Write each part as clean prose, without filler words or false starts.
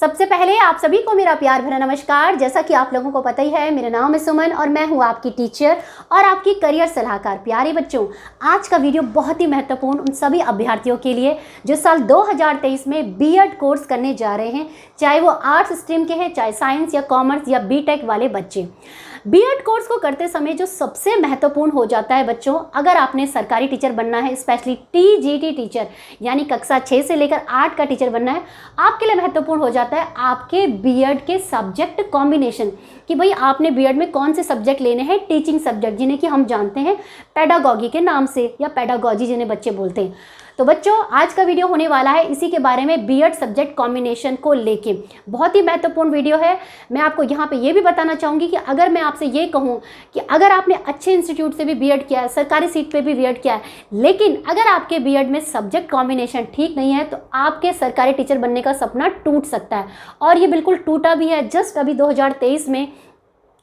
सबसे पहले आप सभी को मेरा प्यार भरा नमस्कार। जैसा कि आप लोगों को पता ही है, मेरा नाम है सुमन और मैं हूं आपकी टीचर और आपकी करियर सलाहकार। प्यारे बच्चों, आज का वीडियो बहुत ही महत्वपूर्ण उन सभी अभ्यर्थियों के लिए जो साल 2023 में बीएड कोर्स करने जा रहे हैं, चाहे वो आर्ट्स स्ट्रीम के हैं, चाहे साइंस या कॉमर्स या बीटेक वाले बच्चे। बीएड कोर्स को करते समय जो सबसे महत्वपूर्ण हो जाता है बच्चों, अगर आपने सरकारी टीचर बनना है, स्पेशली टीजीटी टीचर यानी कक्षा 6 से लेकर 8 का टीचर बनना है, आपके लिए महत्वपूर्ण हो जाता है आपके बीएड के सब्जेक्ट कॉम्बिनेशन कि भाई आपने बीएड में कौन से सब्जेक्ट लेने हैं, टीचिंग सब्जेक्ट जिन्हें कि हम जानते हैं पेडागॉजी के नाम से या पेडागॉजी जिन्हें बच्चे बोलते हैं। तो बच्चों, आज का वीडियो होने वाला है इसी के बारे में, बीएड सब्जेक्ट कॉम्बिनेशन को लेके। बहुत ही महत्वपूर्ण वीडियो है। मैं आपको यहाँ पे ये भी बताना चाहूँगी कि अगर मैं आपसे ये कहूँ कि अगर आपने अच्छे इंस्टीट्यूट से भी बीएड किया है, सरकारी सीट पे भी बीएड किया है, लेकिन अगर आपके बीएड में सब्जेक्ट कॉम्बिनेशन ठीक नहीं है तो आपके सरकारी टीचर बनने का सपना टूट सकता है। और ये बिल्कुल टूटा भी है। जस्ट अभी 2023 में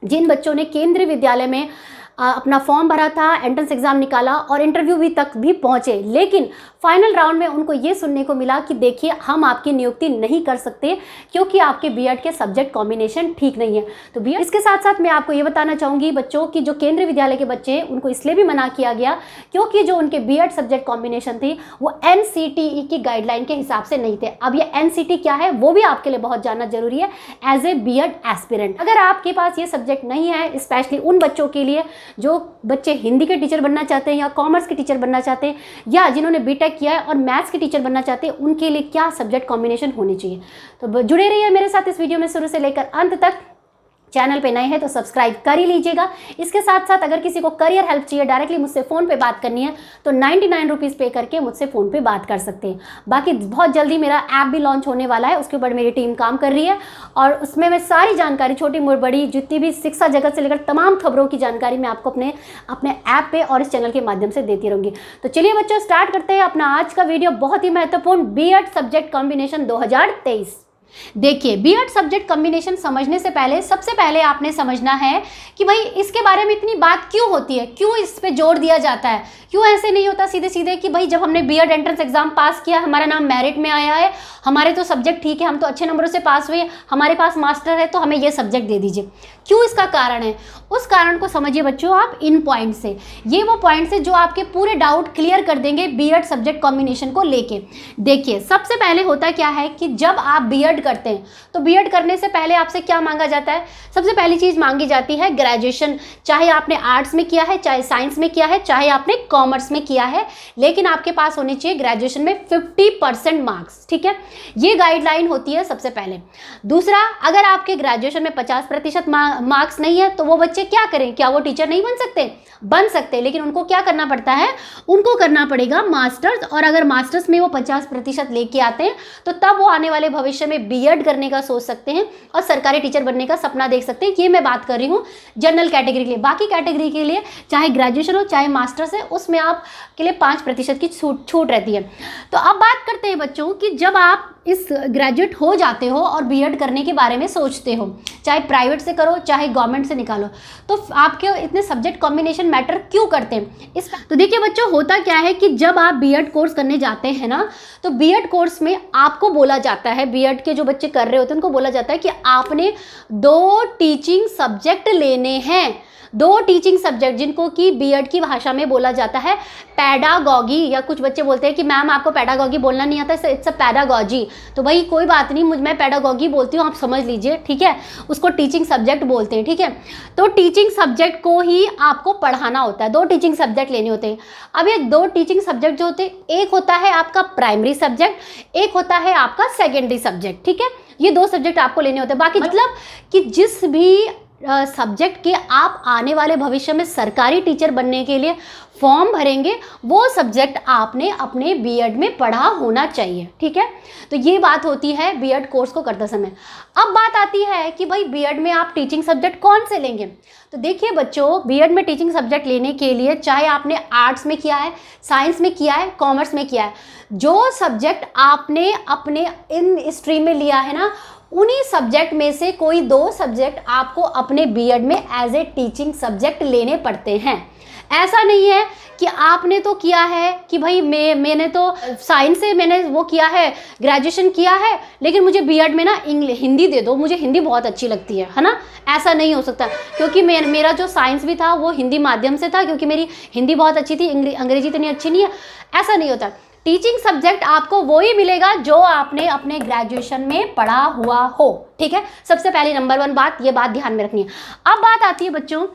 जिन बच्चों ने केंद्रीय विद्यालय में अपना फॉर्म भरा था, एंट्रेंस एग्जाम निकाला और इंटरव्यू भी तक भी पहुंचे, लेकिन फाइनल राउंड में उनको ये सुनने को मिला कि देखिए हम आपकी नियुक्ति नहीं कर सकते क्योंकि आपके बीएड के सब्जेक्ट कॉम्बिनेशन ठीक नहीं है। तो बीएड, इसके साथ साथ मैं आपको ये बताना चाहूँगी बच्चों कि जो केंद्रीय विद्यालय के बच्चे उनको इसलिए भी मना किया गया क्योंकि जो उनके बीएड सब्जेक्ट कॉम्बिनेशन थी वो एनसीटीई की गाइडलाइन के हिसाब से नहीं थे। अब ये एनसीटी क्या है वो भी आपके लिए बहुत जानना जरूरी है एज ए बीएड एस्पिरेंट। अगर आपके पास ये सब्जेक्ट नहीं है, स्पेशली उन बच्चों के लिए जो बच्चे हिंदी के टीचर बनना चाहते हैं या कॉमर्स के टीचर बनना चाहते हैं या जिन्होंने बीटेक किया है और मैथ्स के टीचर बनना चाहते हैं, उनके लिए क्या सब्जेक्ट कॉम्बिनेशन होनी चाहिए। तो जुड़े रहिए मेरे साथ इस वीडियो में शुरू से लेकर अंत तक। चैनल पे नए हैं तो सब्सक्राइब कर ही लीजिएगा। इसके साथ साथ अगर किसी को करियर हेल्प चाहिए, डायरेक्टली मुझसे फ़ोन पे बात करनी है तो 99 रुपीज़ पे करके मुझसे फ़ोन पे बात कर सकते हैं। बाकी बहुत जल्दी मेरा ऐप भी लॉन्च होने वाला है, उसके ऊपर मेरी टीम काम कर रही है और उसमें मैं सारी जानकारी, छोटी बड़ी जितनी भी शिक्षा जगत से लेकर तमाम खबरों की जानकारी मैं आपको अपने ऐप पे और इस चैनल के माध्यम से देती रहूँगी। तो चलिए बच्चों, स्टार्ट करते हैं अपना आज का वीडियो। बहुत ही महत्वपूर्ण बीएड सब्जेक्ट कॉम्बिनेशन 2023। देखिए, बीएड सब्जेक्ट कॉम्बिनेशन समझने से पहले सबसे पहले आपने समझना है कि भाई इसके बारे में इतनी बात क्यों होती है, क्यों इस पे जोर दिया जाता है। क्यों ऐसे नहीं होता सीधे सीधे कि भाई जब हमने बीएड एंट्रेंस एग्जाम पास किया, हमारा नाम मेरिट में आया है, हमारे तो सब्जेक्ट ठीक है, हम तो अच्छे नंबरों से पास हुए, हमारे पास मास्टर है तो हमें ये सब्जेक्ट दे दीजिए। क्यों इसका कारण है, उस कारण को समझिए बच्चों आप इन पॉइंट से। ये वो पॉइंट्स है जो आपके पूरे डाउट क्लियर कर देंगे बीएड सब्जेक्ट कॉम्बिनेशन को लेके। देखिए, सबसे पहले होता क्या है कि जब आप बीएड करते हैं तो बीएड करने से पहले आपसे क्या मांगा जाता है? सबसे पहली चीज मांगी जाती है ग्रेजुएशन। चाहे आपने आर्ट्स में किया है, चाहे साइंस में किया है, चाहे आपने कॉमर्स में किया है, लेकिन आपके पास होने चाहिए ग्रेजुएशन में 50% मार्क्स। ठीक है, ये गाइडलाइन होती है सबसे पहले। दूसरा, अगर आपके ग्रेजुएशन में 50% मार्क्स नहीं है तो वो बच्चे क्या करें? क्या वो टीचर नहीं बन सकते? बन सकते, लेकिन उनको क्या करना पड़ता है? उनको करना पड़ेगा मास्टर्स। और अगर मास्टर्स में वो 50% लेके आते हैं तो तब वो आने वाले भविष्य में बीएड करने का सोच सकते हैं और सरकारी टीचर बनने का सपना देख सकते हैं। ये मैं बात कर रही हूँ जनरल कैटेगरी के लिए। बाकी कैटेगरी के लिए चाहे ग्रेजुएशन हो चाहे मास्टर्स है, उसमें आप के लिए 5% की छूट रहती है। तो अब बात करते हैं बच्चों कि जब आप इस ग्रेजुएट हो जाते हो और बीएड करने के बारे में सोचते हो, चाहे प्राइवेट से करो चाहे गवर्नमेंट से निकालो, तो आपके इतने सब्जेक्ट कॉम्बिनेशन मैटर क्यों करते हैं? तो देखिए बच्चों, होता क्या है कि जब आप बीएड कोर्स करने जाते हैं ना, तो बीएड कोर्स में आपको बोला जाता है, बीएड के जो बच्चे कर रहे होते हैं उनको बोला जाता है कि आपने 2 टीचिंग सब्जेक्ट लेने हैं। 2 टीचिंग सब्जेक्ट जिनको कि बीएड की भाषा में बोला जाता है पेडागॉजी, या कुछ बच्चे बोलते हैं कि मैम आपको पेडागॉजी बोलना नहीं आता, इट्स अ पेडागॉजी। तो भाई कोई बात नहीं, मैं पेडागॉजी बोलती हूँ, आप समझ लीजिए। ठीक है, उसको टीचिंग सब्जेक्ट बोलते हैं। ठीक है, तो टीचिंग सब्जेक्ट को ही आपको पढ़ाना होता है, 2 टीचिंग सब्जेक्ट लेने होते हैं। अब ये 2 टीचिंग सब्जेक्ट जो होते हैं, एक होता है आपका प्राइमरी सब्जेक्ट, एक होता है आपका सेकेंडरी सब्जेक्ट। ठीक है, ये 2 सब्जेक्ट आपको लेने होते हैं। बाकी मतलब कि जिस भी सब्जेक्ट के आप आने वाले भविष्य में सरकारी टीचर बनने के लिए फॉर्म भरेंगे, वो सब्जेक्ट आपने अपने बीएड में पढ़ा होना चाहिए। ठीक है, तो ये बात होती है बीएड कोर्स को करते समय। अब बात आती है कि भाई बीएड में आप टीचिंग सब्जेक्ट कौन से लेंगे? तो देखिए बच्चों, बीएड में टीचिंग सब्जेक्ट लेने के लिए चाहे आपने आर्ट्स में किया है, साइंस में किया है, कॉमर्स में किया है, जो सब्जेक्ट आपने अपने इन स्ट्रीम में लिया है ना, उन्हीं सब्जेक्ट में से कोई 2 सब्जेक्ट आपको अपने बीएड में एज ए टीचिंग सब्जेक्ट लेने पड़ते हैं। ऐसा नहीं है कि आपने तो किया है कि भाई मैंने तो साइंस से मैंने वो किया है, ग्रेजुएशन किया है, लेकिन मुझे बीएड में ना हिंदी दे दो, मुझे हिंदी बहुत अच्छी लगती है ना। ऐसा नहीं हो सकता, क्योंकि मेरा जो साइंस भी था वो हिंदी माध्यम से था, क्योंकि मेरी हिंदी बहुत अच्छी थी, अंग्रेजी इतनी अच्छी नहीं है। ऐसा नहीं होता। टीचिंग सब्जेक्ट आपको वही मिलेगा जो आपने अपने ग्रेजुएशन में पढ़ा हुआ हो, ठीक है। सबसे पहली नंबर 1 बात, ये बात ध्यान में रखनी है। अब बात आती है बच्चों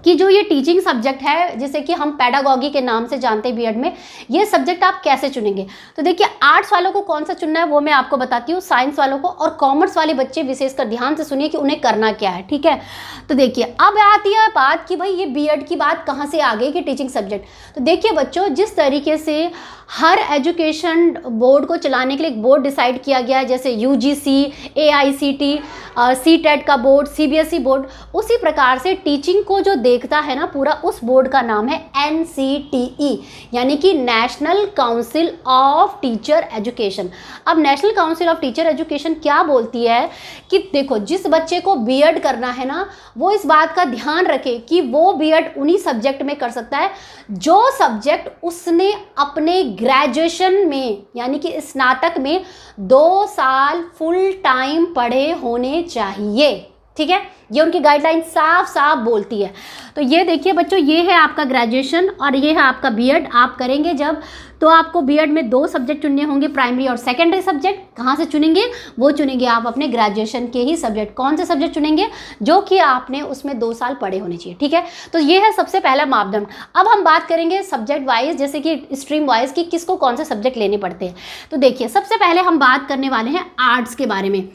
कि जो ये टीचिंग सब्जेक्ट है, जिसे कि हम पेडागॉगी के नाम से जानते हैं बीएड में, ये सब्जेक्ट आप कैसे चुनेंगे? तो देखिए, आर्ट्स वालों को कौन सा चुनना है वो मैं आपको बताती हूँ, साइंस वालों को, और कॉमर्स वाले बच्चे विशेषकर ध्यान से सुनिए कि उन्हें करना क्या है, ठीक है। तो देखिए, अब आती है बात कि भाई ये बीएड की बात कहाँ से आ गई कि टीचिंग सब्जेक्ट। तो देखिए बच्चों, जिस तरीके से हर एजुकेशन बोर्ड को चलाने के लिए एक बोर्ड डिसाइड किया गया है, जैसे यूजीसी, एआईसीटी, सीटेट का बोर्ड, सीबीएसई बोर्ड, उसी प्रकार से टीचिंग को जो देखता है ना पूरा, उस बोर्ड का नाम है एनसीटीई, यानी कि national council of teacher education. अब national council of teacher education क्या बोलती है कि देखो, जिस बच्चे को बीएड करना है ना, वो इस बात का ध्यान रखे कि वो बीएड उन्हीं सब्जेक्ट में कर सकता है जो सब्जेक्ट उसने अपने ग्रेजुएशन में, यानी कि स्नातक में 2 साल फुल टाइम पढ़े होने चाहिए, ठीक है। ये उनकी गाइडलाइन साफ साफ बोलती है। तो ये देखिए बच्चों, ये है आपका ग्रेजुएशन और ये है आपका बीएड। आप करेंगे जब, तो आपको बीएड में 2 सब्जेक्ट चुनने होंगे, प्राइमरी और सेकेंडरी सब्जेक्ट। कहाँ से चुनेंगे? वो चुनेंगे आप अपने ग्रेजुएशन के ही सब्जेक्ट। कौन से सब्जेक्ट चुनेंगे? जो कि आपने उसमें 2 साल पढ़े होने चाहिए, ठीक है। तो ये है सबसे पहला मापदंड। अब हम बात करेंगे सब्जेक्ट वाइज, जैसे कि स्ट्रीम वाइज, कि किसको कौन से सब्जेक्ट लेने पड़ते हैं। तो देखिए, सबसे पहले हम बात करने वाले हैं आर्ट्स के बारे में।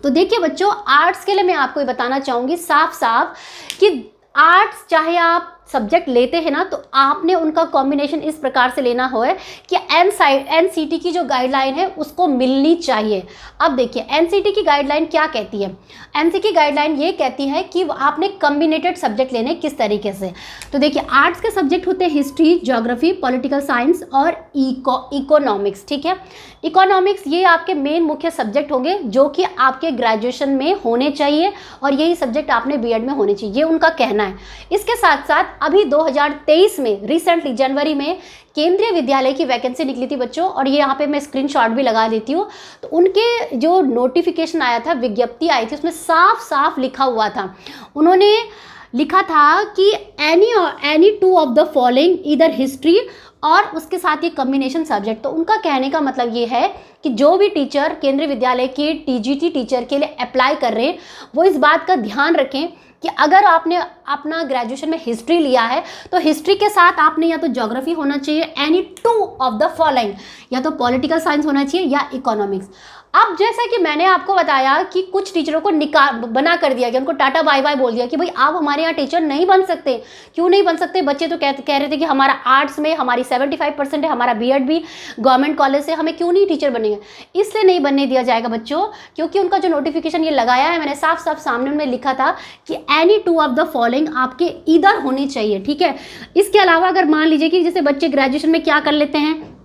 तो देखिए बच्चों, आर्ट्स के लिए मैं आपको ये बताना चाहूँगी साफ साफ कि आर्ट्स चाहे आप सब्जेक्ट लेते हैं ना, तो आपने उनका कॉम्बिनेशन इस प्रकार से लेना हो है कि एनसीटी की जो गाइडलाइन है उसको मिलनी चाहिए। अब देखिए, एनसीटी की गाइडलाइन क्या कहती है? एनसीटी की गाइडलाइन ये कहती है कि आपने कम्बिनेटेड सब्जेक्ट लेने किस तरीके से। तो देखिए, आर्ट्स के सब्जेक्ट होते हैं हिस्ट्री, ज्योग्राफी, पॉलिटिकल साइंस और इकोनॉमिक्स, ठीक है। इकोनॉमिक्स ये आपके मेन मुख्य सब्जेक्ट होंगे जो कि आपके ग्रेजुएशन में होने चाहिए, और यही सब्जेक्ट आपने बीएड में होने चाहिए, ये उनका कहना है। इसके साथ साथ अभी 2023 में रिसेंटली जनवरी में केंद्रीय विद्यालय की वैकेंसी निकली थी बच्चों, और ये यहाँ पे मैं स्क्रीनशॉट भी लगा देती हूँ। तो उनके जो नोटिफिकेशन आया था, विज्ञप्ति आई थी, उसमें साफ साफ लिखा हुआ था, उन्होंने लिखा था कि एनी 2 ऑफ द फॉलोइंग, इधर हिस्ट्री और उसके साथ ये कम्बिनेशन सब्जेक्ट। तो उनका कहने का मतलब ये है कि जो भी टीचर केंद्रीय विद्यालय के टीजीटी टीचर के लिए अप्लाई कर रहे हैं, वो इस बात का ध्यान रखें कि अगर आपने अपना ग्रेजुएशन में हिस्ट्री लिया है, तो हिस्ट्री के साथ आपने या तो ज्योग्राफी होना चाहिए, एनी 2 ऑफ द फॉलोइंग, या तो पॉलिटिकल साइंस होना चाहिए या इकोनॉमिक्स। अब जैसा कि मैंने आपको बताया कि कुछ टीचरों को बना कर दिया गया, उनको टाटा बाय बाय बोल दिया कि भाई आप हमारे यहाँ टीचर नहीं बन सकते। क्यों नहीं बन सकते? बच्चे तो कह रहे थे कि हमारा आर्ट्स में हमारी 75% है, हमारा बीएड भी गवर्नमेंट कॉलेज से, हमें क्यों नहीं टीचर बनेंगे। इसलिए नहीं बनने दिया जाएगा बच्चों, क्योंकि उनका जो नोटिफिकेशन ये लगाया है, मैंने साफ साफ सामने उनमें लिखा था कि एनी 2 ऑफ द फॉलोइंग आपके इधर होनी चाहिए, ठीक है। इसके अलावा अगर मान लीजिए कि जैसे बच्चे ग्रेजुएशन में क्या कर लेते हैं,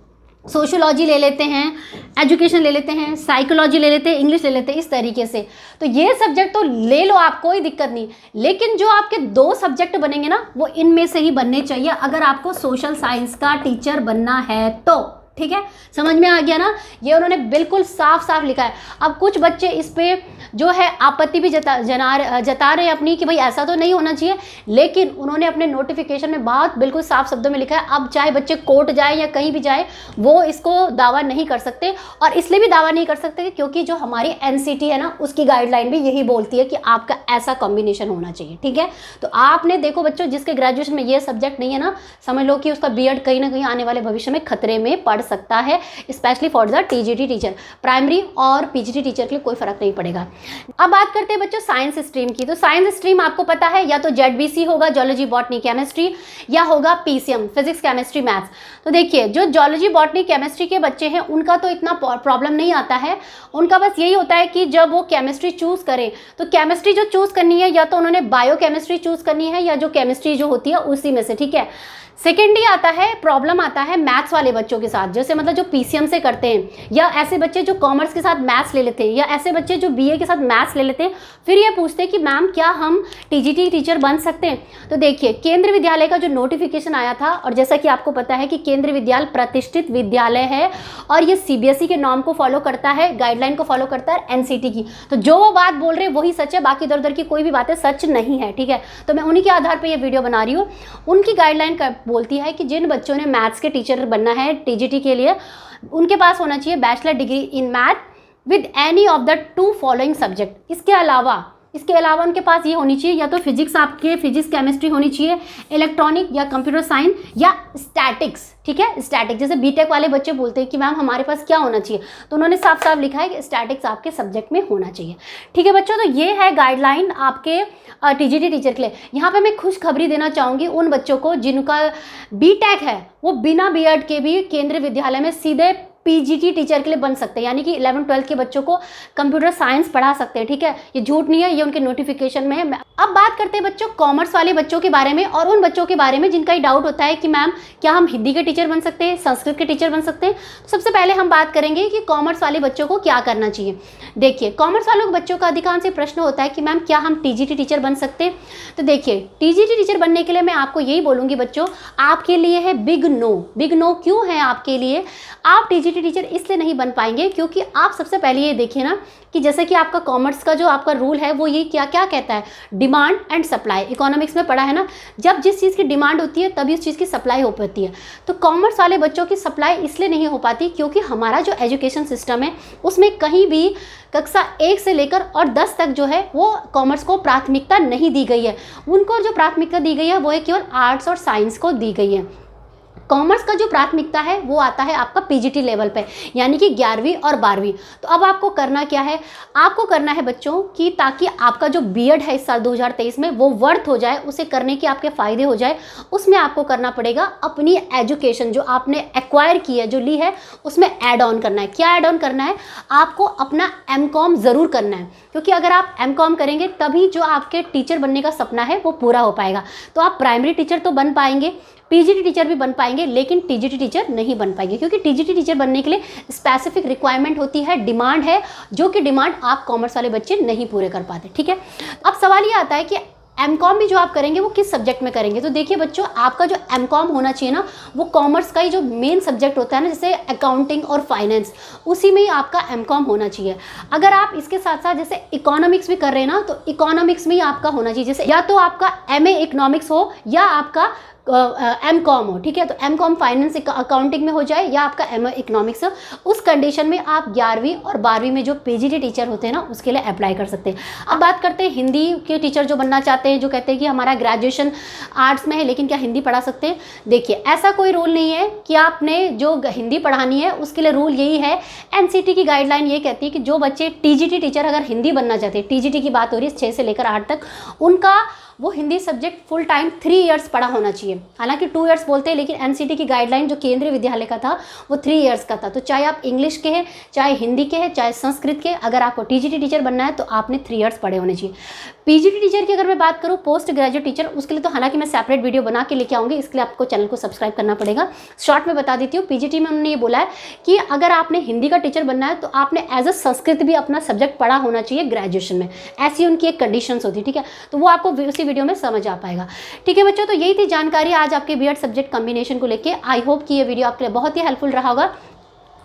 सोशियोलॉजी ले लेते हैं, एजुकेशन ले लेते हैं, साइकोलॉजी ले लेते हैं, इंग्लिश ले लेते हैं, इस तरीके से, तो ये सब्जेक्ट तो ले लो आप, कोई दिक्कत नहीं। लेकिन जो आपके 2 सब्जेक्ट बनेंगे ना, वो इनमें से ही बनने चाहिए अगर आपको सोशल साइंस का टीचर बनना है तो, ठीक है। समझ में आ गया ना? ये उन्होंने बिल्कुल साफ साफ लिखा है। अब कुछ बच्चे इस पे जो है आपत्ति भी जता रहे हैं अपनी कि भाई ऐसा तो नहीं होना चाहिए, लेकिन उन्होंने अपने नोटिफिकेशन में बात बिल्कुल साफ शब्दों में लिखा है। अब चाहे बच्चे कोर्ट जाए या कहीं भी जाए, वो इसको दावा नहीं कर सकते, और इसलिए भी दावा नहीं कर सकते क्योंकि जो हमारी एनसीटी है ना, उसकी गाइडलाइन भी यही बोलती है कि आपका ऐसा कॉम्बिनेशन होना चाहिए, ठीक है। तो आपने देखो बच्चों, जिसके ग्रेजुएशन में ये सब्जेक्ट नहीं है ना, समझ लो कि उसका बीएड कहीं ना कहीं आने वाले भविष्य में खतरे में पड़ सकता है, specially for the TGT teacher. Primary और पीजीटी टीचर के लिए कोई फर्क नहीं पड़ेगा। अब बात करते हैं बच्चों साइंस स्ट्रीम की। तो साइंस स्ट्रीम आपको पता है, या तो जेडबीसी होगा, जूलॉजी बॉटनी केमिस्ट्री, या होगा पीसीएम, फिजिक्स केमिस्ट्री मैथ्स। तो देखिए, जो जूलॉजी बॉटनी केमिस्ट्री के बच्चे हैं, उनका तो इतना प्रॉब्लम नहीं आता है। उनका बस यही होता है कि जब वो केमिस्ट्री चूज करें, तो केमिस्ट्री जो चूज करनी है, या तो उन्होंने बायो केमिस्ट्री चूज करनी है, या जो केमिस्ट्री जो होती है उसी में से, ठीक है। सेकेंडली आता है प्रॉब्लम आता है मैथ्स वाले बच्चों के साथ, जैसे मतलब जो पीसीएम से करते हैं, या ऐसे बच्चे जो कॉमर्स के साथ मैथ्स ले लेते हैं, या ऐसे बच्चे जो बीए के साथ मैथ्स ले लेते हैं, फिर ये पूछते हैं कि मैम क्या हम टीजीटी टीचर बन सकते हैं। तो देखिए केंद्रीय विद्यालय का जो नोटिफिकेशन आया था, और जैसा कि आपको पता है कि केंद्रीय विद्यालय प्रतिष्ठित विद्यालय है और ये सीबीएसई के नॉर्म को फॉलो करता है, गाइडलाइन को फॉलो करता है एनसीटी की। तो जो वो बात बोल रहे हैं वही सच है, बाकी इधर उधर की कोई भी बातें सच नहीं है, ठीक है। तो मैं उन्हीं के आधार पर ये वीडियो बना रही हूँ। उनकी गाइडलाइन बोलती है कि जिन बच्चों ने मैथ्स के टीचर बनना है टीजीटी के लिए, उनके पास होना चाहिए bachelor degree in math with any of the 2 following subject. इसके अलावा उनके पास ये होनी चाहिए, या तो फिजिक्स, आपके फिजिक्स केमिस्ट्री होनी चाहिए, इलेक्ट्रॉनिक या कंप्यूटर साइंस, या स्टैटिक्स, ठीक है। स्टैटिक्स जैसे बीटेक वाले बच्चे बोलते हैं कि मैम हमारे पास क्या होना चाहिए, तो उन्होंने साफ साफ लिखा है कि स्टैटिक्स आपके सब्जेक्ट में होना चाहिए, ठीक है बच्चों। तो ये है गाइडलाइन आपके टीजीटी टीचर के लिए। यहाँ पे मैं खुशखबरी देना चाहूँगी उन बच्चों को जिनका बीटेक है, वो बिना बीएड के भी केंद्रीय विद्यालय में सीधे पीजीटी टीचर के लिए बन सकते हैं, यानी कि 11-12 के बच्चों को कंप्यूटर साइंस पढ़ा सकते हैं, ठीक है। ये झूठ नहीं है, ये उनके नोटिफिकेशन में है। अब बात करते हैं बच्चों कॉमर्स वाले बच्चों के बारे में, और उन बच्चों के बारे में जिनका ये डाउट होता है कि मैम क्या हम हिंदी के टीचर बन सकते हैं, संस्कृत के टीचर बन सकते हैं। तो सबसे पहले हम बात करेंगे कि कॉमर्स वाले बच्चों को क्या करना चाहिए। देखिए कॉमर्स वालों बच्चों का अधिकांश प्रश्न होता है कि मैम क्या हम टीजीटी टीचर बन सकते हैं। तो देखिए टीजीटी टीचर बनने के लिए मैं आपको यही बोलूँगी बच्चों, आपके लिए है बिग नो। बिग नो क्यों है आपके लिए? आप टीजीटी टीचर इसलिए नहीं बन पाएंगे क्योंकि आप सबसे पहले ये देखिए ना कि जैसे कि आपका कॉमर्स का जो आपका रूल है वो ये क्या क्या कहता है, डिमांड एंड सप्लाई। इकोनॉमिक्स में पढ़ा है ना, जब जिस चीज़ की डिमांड होती है तभी उस चीज़ की सप्लाई हो पाती है। तो कॉमर्स वाले बच्चों की सप्लाई इसलिए नहीं हो पाती क्योंकि हमारा जो एजुकेशन सिस्टम है उसमें कहीं भी कक्षा 1 से लेकर और 10 तक जो है वो कॉमर्स को प्राथमिकता नहीं दी गई है। उनको जो प्राथमिकता दी गई है वो केवल आर्ट्स और साइंस को दी गई है। कॉमर्स का जो प्राथमिकता है वो आता है आपका पीजीटी लेवल पे, यानी कि 11वीं और 12वीं। तो अब आपको करना क्या है, आपको करना है बच्चों कि ताकि आपका जो बीएड है इस साल 2023 में वो वर्थ हो जाए, उसे करने के आपके फ़ायदे हो जाए, उसमें आपको करना पड़ेगा अपनी एजुकेशन जो आपने एक्वायर की है, जो ली है, उसमें ऐड ऑन करना है। क्या ऐड ऑन करना है? आपको अपना एमकॉम ज़रूर करना है, क्योंकि अगर आप एमकॉम करेंगे तभी जो आपके टीचर बनने का सपना है वो पूरा हो पाएगा। तो आप प्राइमरी टीचर तो बन पाएंगे, पीजीटी टीचर भी बन पाएंगे, लेकिन टीजीटी टीचर नहीं बन पाएंगे, क्योंकि टीजीटी टीचर बनने के लिए स्पेसिफिक रिक्वायरमेंट होती है, डिमांड है, जो कि डिमांड आप कॉमर्स वाले बच्चे नहीं पूरे कर पाते, ठीक है। अब सवाल ये आता है कि एमकॉम भी जो आप करेंगे वो किस सब्जेक्ट में करेंगे। तो देखिए बच्चों, आपका जो एमकॉम होना चाहिए ना वो कॉमर्स का ही जो मेन सब्जेक्ट होता है ना, जैसे अकाउंटिंग और फाइनेंस, उसी में ही आपका एमकॉम होना चाहिए। अगर आप इसके साथ साथ जैसे इकोनॉमिक्स भी कर रहे हैं ना, तो इकोनॉमिक्स में ही आपका होना चाहिए, जैसे या तो आपका एमए इकोनॉमिक्स हो या आपका एमकॉम हो, ठीक है। तो एमकॉम फाइनेंस अकाउंटिंग में हो जाए या आपका एमए इकोनॉमिक्स हो, उस कंडीशन में आप 11वीं और 12वीं में जो पीजीटी टीचर होते हैं ना उसके लिए अप्लाई कर सकते हैं। अब बात करते हैं हिंदी के टीचर जो बनना चाहते हैं, जो कहते हैं कि हमारा ग्रेजुएशन आर्ट्स में है लेकिन क्या हिंदी पढ़ा सकते हैं। देखिए ऐसा कोई रूल नहीं है कि आपने जो हिंदी पढ़ानी है, उसके लिए रूल यही है, एनसीटी की गाइडलाइन ये कहती है कि जो बच्चे टीजीटी टीचर अगर हिंदी बनना चाहते हैं, टीजीटी की बात हो रही है 6 से लेकर 8 तक, उनका वो Hindi subject full time 3 years पढ़ा होना चाहिए। हालांकि 2 इयर्स बोलते हैं, लेकिन एनसीटी की गाइडलाइन जो केंद्रीय विद्यालय का था वो 3 इयर्स का था। तो चाहे आप इंग्लिश के हैं, चाहे हिंदी के हैं, चाहे संस्कृत के, अगर आपको टीजीटी टीचर बनना है तो आपने 3 इयर्स पढ़े होने चाहिए। पीजीटी टीचर की अगर मैं बात करूँ, पोस्ट ग्रेजुएट टीचर, उसके लिए तो हालांकि मैं सेपरेट वीडियो बना के लेके आऊँगी, इसके लिए आपको चैनल को सब्सक्राइब करना पड़ेगा। शॉर्ट में बता देती हूँ, पीजीटी में उन्होंने ये बोला है कि अगर आपने हिंदी का टीचर बनना है तो आपने एज अ संस्कृत भी अपना सब्जेक्ट पढ़ा होना चाहिए ग्रेजुएशन में, ऐसी उनकी एक कंडीशंस होती है, ठीक है। तो वो आपको उसी वीडियो में समझ आ पाएगा, ठीक है बच्चों। तो यही थी जानकारी आज आपके बीएड सब्जेक्ट कॉम्बिनेशन को लेके। आई होप कि ये वीडियो आपके लिए बहुत ही हेल्पफुल रहा होगा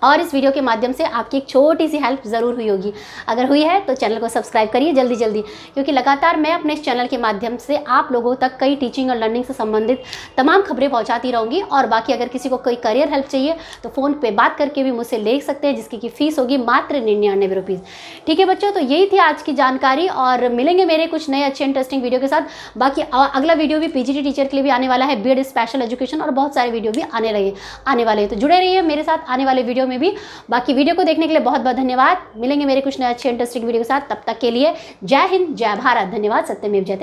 और इस वीडियो के माध्यम से आपकी एक छोटी सी हेल्प ज़रूर हुई होगी। अगर हुई है तो चैनल को सब्सक्राइब करिए जल्दी जल्दी, क्योंकि लगातार मैं अपने इस चैनल के माध्यम से आप लोगों तक कई टीचिंग और लर्निंग से संबंधित तमाम खबरें पहुंचाती रहूँगी। और बाकी अगर किसी को कोई करियर हेल्प चाहिए तो फ़ोन पे बात करके भी मुझसे ले सकते हैं, जिसकी की फ़ीस होगी मात्र 99 रुपीज़, ठीक है बच्चों। तो यही थी आज की जानकारी और मिलेंगे मेरे कुछ नए अच्छे इंटरेस्टिंग वीडियो के साथ। बाकी अगला वीडियो भी पीजीटी टीचर के लिए भी आने वाला है, बीएड स्पेशल एजुकेशन, और बहुत सारे वीडियो भी आने वाले हैं। तो जुड़े रहिए मेरे साथ आने वाले वीडियो में भी। बाकी वीडियो को देखने के लिए बहुत बहुत धन्यवाद। मिलेंगे मेरे कुछ नए अच्छे इंटरेस्टिंग वीडियो के साथ, तब तक के लिए जय हिंद, जय भारत, धन्यवाद, सत्यमेव जयते।